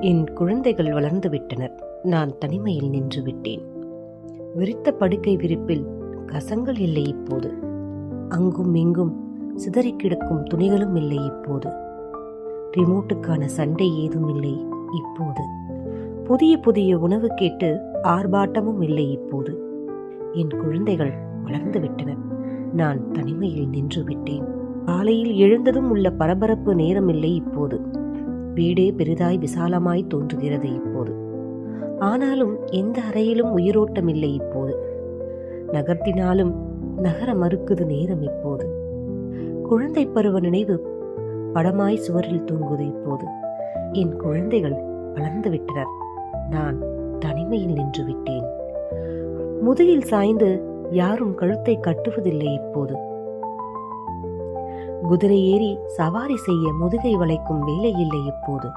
என் குழந்தைகள் வளர்ந்து விட்டனர். நான் தனிமையில் நின்று விட்டேன். விரித்த படுக்கை விரிப்பில் கசங்கள் இல்லை இப்போது. அங்கும் இங்கும் சிதறி கிடக்கும் துணிகளும் இல்லை இப்போது. ரிமோட்டுக்கான சண்டை ஏதும் இல்லை இப்போது. புதிய புதிய உணவு கேட்டு ஆர்ப்பாட்டமும் இல்லை இப்போது. என் குழந்தைகள் வளர்ந்து விட்டனர். நான் தனிமையில் நின்று விட்டேன். காலையில் எழுந்ததும் உள்ள பரபரப்பு நேரம் இல்லை இப்போது. வீடே பெரிதாய் விசாலமாய் தோன்றுகிறது இப்போது. ஆனாலும் எந்த அறையிலும் உயிரோட்டம் இல்லை இப்போது. நகர்த்தினாலும் நகர மறுக்குது நேரம் இப்போது. குழந்தை பருவ நினைவு படமாய் சுவரில் தூங்குது இப்போது. என் குழந்தைகள் வளர்ந்து விட்டனர். நான் தனிமையில் நின்று விட்டேன். முதுகில் சாய்ந்து யாரும் கழுத்தை கட்டுவதில்லை இப்போது. குதிரை ஏறி சவாரி செய்ய முதுகை வளைக்கும் வேலை இல்லை இப்போது.